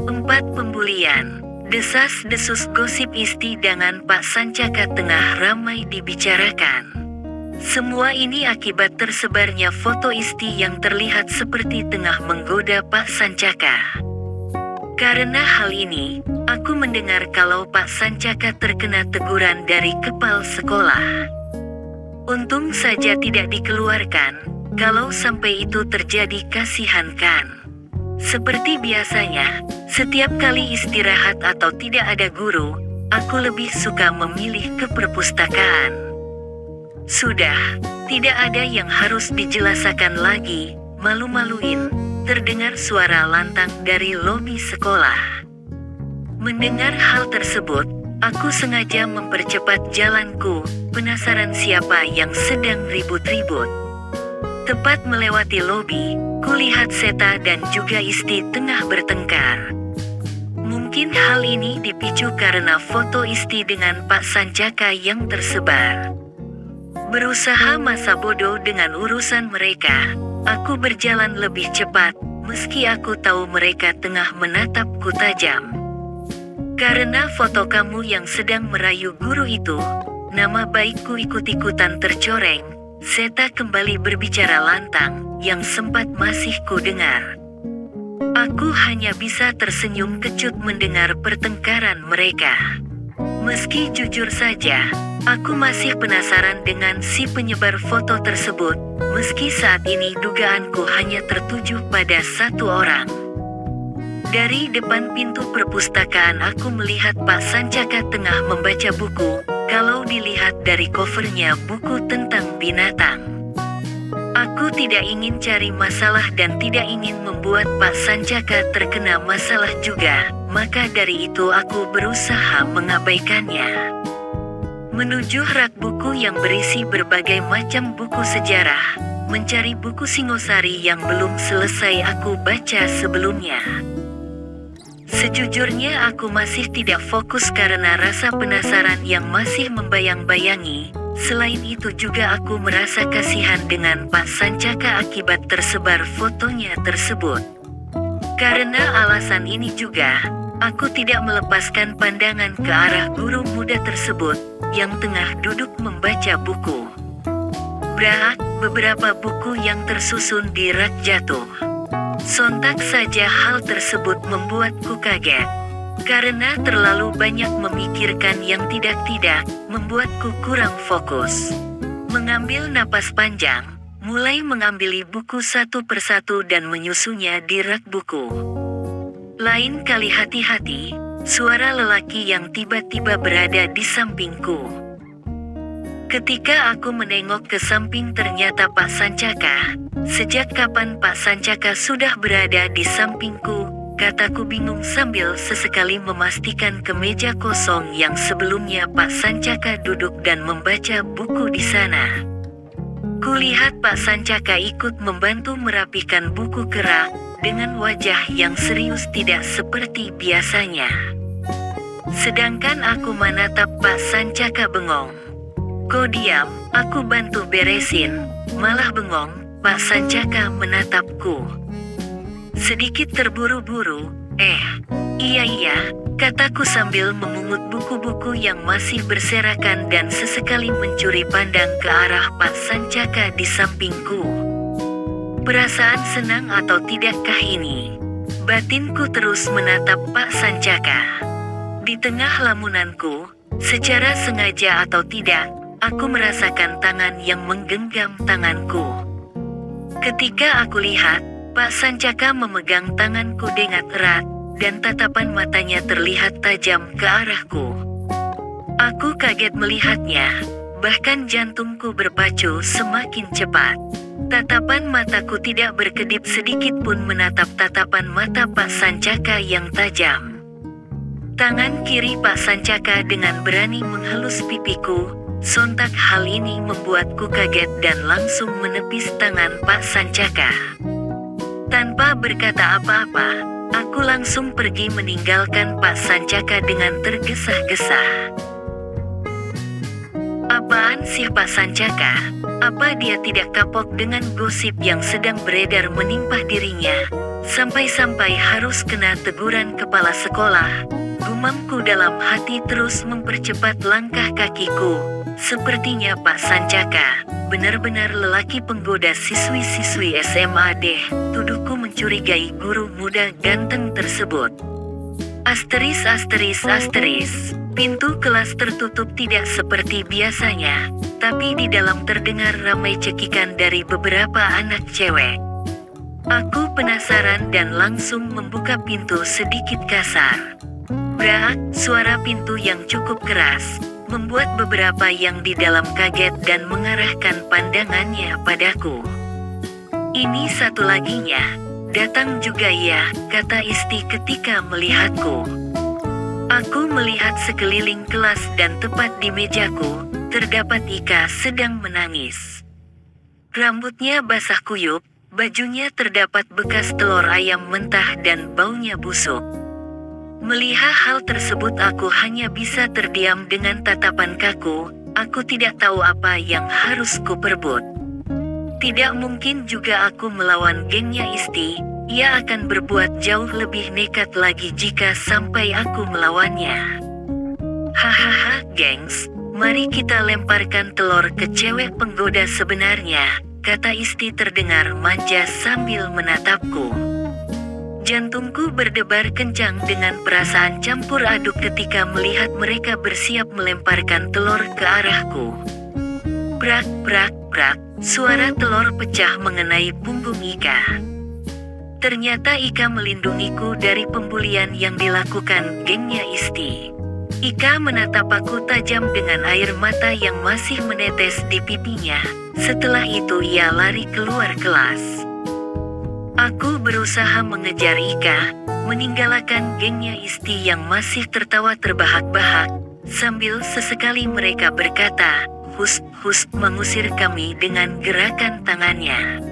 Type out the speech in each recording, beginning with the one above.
4. Pembulian. Desas-desus gosip Isti dengan Pak Sancaka tengah ramai dibicarakan. Semua ini akibat tersebarnya foto Isti yang terlihat seperti tengah menggoda Pak Sancaka. Karena hal ini, aku mendengar kalau Pak Sancaka terkena teguran dari kepala sekolah. Untung saja tidak dikeluarkan, kalau sampai itu terjadi kasihan kan. Seperti biasanya, setiap kali istirahat atau tidak ada guru, aku lebih suka memilih ke perpustakaan. Sudah, tidak ada yang harus dijelaskan lagi, malu-maluin, terdengar suara lantang dari lobi sekolah. Mendengar hal tersebut, aku sengaja mempercepat jalanku, penasaran siapa yang sedang ribut-ribut. Tepat melewati lobi, kulihat Seta dan juga Isti tengah bertengkar. Mungkin hal ini dipicu karena foto Isti dengan Pak Sancaka yang tersebar. Berusaha masa bodoh dengan urusan mereka, aku berjalan lebih cepat, meski aku tahu mereka tengah menatapku tajam. Karena foto kamu yang sedang merayu guru itu, nama baikku ikut-ikutan tercoreng. Seta kembali berbicara lantang, yang sempat masih ku dengar. Aku hanya bisa tersenyum kecut mendengar pertengkaran mereka. Meski jujur saja, aku masih penasaran dengan si penyebar foto tersebut, meski saat ini dugaanku hanya tertuju pada satu orang. Dari depan pintu perpustakaan aku melihat Pak Sancaka tengah membaca buku. Kalau dilihat dari covernya buku tentang binatang. Aku tidak ingin cari masalah dan tidak ingin membuat Pak Sancaka terkena masalah juga, maka dari itu aku berusaha mengabaikannya. Menuju rak buku yang berisi berbagai macam buku sejarah, mencari buku Singosari yang belum selesai aku baca sebelumnya. Sejujurnya aku masih tidak fokus karena rasa penasaran yang masih membayang-bayangi. Selain itu juga aku merasa kasihan dengan Pak Sancaka akibat tersebar fotonya tersebut. Karena alasan ini juga, aku tidak melepaskan pandangan ke arah guru muda tersebut, yang tengah duduk membaca buku. Brak, beberapa buku yang tersusun di rak jatuh. Sontak saja hal tersebut membuatku kaget. Karena terlalu banyak memikirkan yang tidak-tidak, membuatku kurang fokus. Mengambil napas panjang, mulai mengambil buku satu persatu dan menyusunnya di rak buku. Lain kali hati-hati, suara lelaki yang tiba-tiba berada di sampingku. Ketika aku menengok ke samping ternyata Pak Sancaka. Sejak kapan Pak Sancaka sudah berada di sampingku? Kataku bingung sambil sesekali memastikan ke meja kosong yang sebelumnya Pak Sancaka duduk dan membaca buku di sana. Kulihat Pak Sancaka ikut membantu merapikan buku ke rak, dengan wajah yang serius tidak seperti biasanya. Sedangkan aku menatap Pak Sancaka bengong. Kau diam, aku bantu beresin, malah bengong. Pak Sancaka menatapku. Sedikit terburu-buru, iya, kataku sambil memungut buku-buku yang masih berserakan dan sesekali mencuri pandang ke arah Pak Sancaka di sampingku. Perasaan senang atau tidakkah ini? Batinku terus menatap Pak Sancaka. Di tengah lamunanku, secara sengaja atau tidak, aku merasakan tangan yang menggenggam tanganku. Ketika aku lihat, Pak Sancaka memegang tanganku dengan erat, dan tatapan matanya terlihat tajam ke arahku. Aku kaget melihatnya, bahkan jantungku berpacu semakin cepat. Tatapan mataku tidak berkedip sedikit pun menatap tatapan mata Pak Sancaka yang tajam. Tangan kiri Pak Sancaka dengan berani menghalus pipiku. Sontak hal ini membuatku kaget dan langsung menepis tangan Pak Sancaka. Tanpa berkata apa-apa, aku langsung pergi meninggalkan Pak Sancaka dengan tergesa-gesa. Apaan sih Pak Sancaka? Apa dia tidak kapok dengan gosip yang sedang beredar menimpa dirinya? Sampai-sampai harus kena teguran kepala sekolah. Gumamku dalam hati terus mempercepat langkah kakiku. Sepertinya Pak Sancaka benar-benar lelaki penggoda siswi-siswi SMA deh, tuduhku mencurigai guru muda ganteng tersebut. Asteris. Pintu kelas tertutup tidak seperti biasanya, tapi di dalam terdengar ramai cekikan dari beberapa anak cewek. Aku penasaran dan langsung membuka pintu sedikit kasar. Brak, suara pintu yang cukup keras membuat beberapa yang di dalam kaget dan mengarahkan pandangannya padaku. Ini satu laginya, datang juga ya, kata Isti ketika melihatku. Aku melihat sekeliling kelas dan tepat di mejaku, terdapat Ika sedang menangis. Rambutnya basah kuyup, bajunya terdapat bekas telur ayam mentah dan baunya busuk. Melihat hal tersebut aku hanya bisa terdiam dengan tatapan kaku. Aku tidak tahu apa yang harus kuperbut. Tidak mungkin juga aku melawan gengnya Isti. Ia akan berbuat jauh lebih nekat lagi jika sampai aku melawannya. Hahaha, gengs, mari kita lemparkan telur ke cewek penggoda sebenarnya, kata Isti terdengar manja sambil menatapku. Jantungku berdebar kencang dengan perasaan campur aduk ketika melihat mereka bersiap melemparkan telur ke arahku. Brak, suara telur pecah mengenai punggung Ika. Ternyata Ika melindungiku dari pembulian yang dilakukan gengnya Isti. Ika menatap aku tajam dengan air mata yang masih menetes di pipinya. Setelah itu ia lari keluar kelas. Aku berusaha mengejar Ika, meninggalkan gengnya Isti yang masih tertawa terbahak-bahak, sambil sesekali mereka berkata, hus, mengusir kami dengan gerakan tangannya.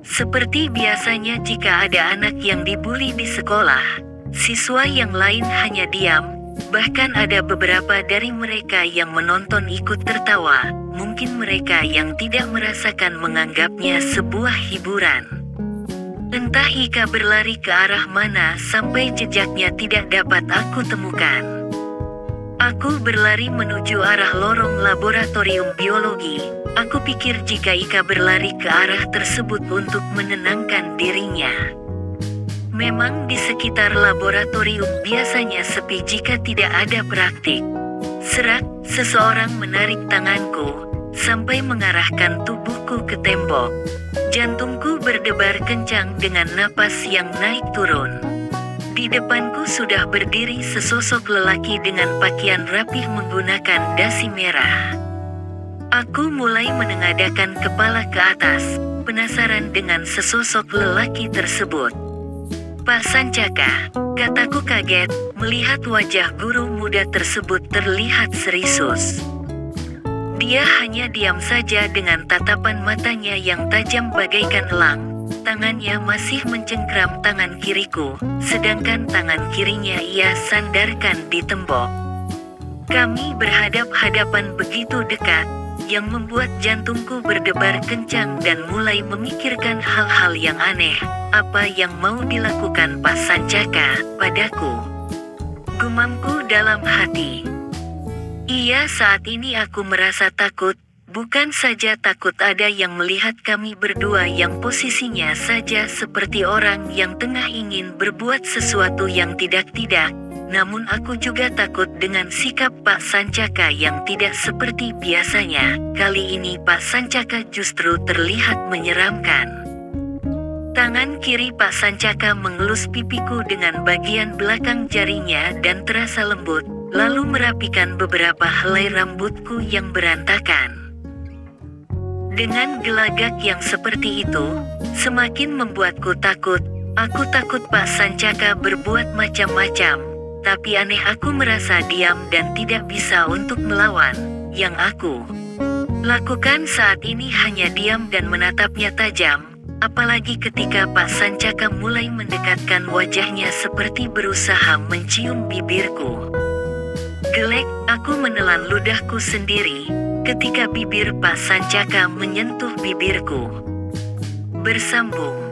Seperti biasanya jika ada anak yang dibuli di sekolah, siswa yang lain hanya diam, bahkan ada beberapa dari mereka yang menonton ikut tertawa, mungkin mereka yang tidak merasakan menganggapnya sebuah hiburan. Entah Ika berlari ke arah mana sampai jejaknya tidak dapat aku temukan. Aku berlari menuju arah lorong laboratorium biologi. Aku pikir jika Ika berlari ke arah tersebut untuk menenangkan dirinya. Memang di sekitar laboratorium biasanya sepi jika tidak ada praktik. Serak, seseorang menarik tanganku, sampai mengarahkan tubuhku ke tembok. Jantungku berdebar kencang dengan napas yang naik turun. Di depanku sudah berdiri sesosok lelaki dengan pakaian rapih menggunakan dasi merah. Aku mulai menengadahkan kepala ke atas, penasaran dengan sesosok lelaki tersebut. Pak Sancaka, kataku kaget, melihat wajah guru muda tersebut terlihat serius. Dia hanya diam saja dengan tatapan matanya yang tajam bagaikan elang. Tangannya masih mencengkram tangan kiriku, sedangkan tangan kirinya ia sandarkan di tembok. Kami berhadap-hadapan begitu dekat, yang membuat jantungku berdebar kencang dan mulai memikirkan hal-hal yang aneh. Apa yang mau dilakukan Pak Sancaka padaku? Gumamku dalam hati. Iya, saat ini aku merasa takut. Bukan saja takut ada yang melihat kami berdua yang posisinya saja seperti orang yang tengah ingin berbuat sesuatu yang tidak-tidak, namun aku juga takut dengan sikap Pak Sancaka yang tidak seperti biasanya. Kali ini Pak Sancaka justru terlihat menyeramkan. Tangan kiri Pak Sancaka mengelus pipiku dengan bagian belakang jarinya dan terasa lembut, lalu merapikan beberapa helai rambutku yang berantakan. Dengan gelagak yang seperti itu, semakin membuatku takut. Aku takut Pak Sancaka berbuat macam-macam, tapi aneh aku merasa diam dan tidak bisa untuk melawan. Yang aku lakukan saat ini hanya diam dan menatapnya tajam, apalagi ketika Pak Sancaka mulai mendekatkan wajahnya seperti berusaha mencium bibirku. Gelek, aku menelan ludahku sendiri ketika bibir Pak Sancaka menyentuh bibirku. Bersambung.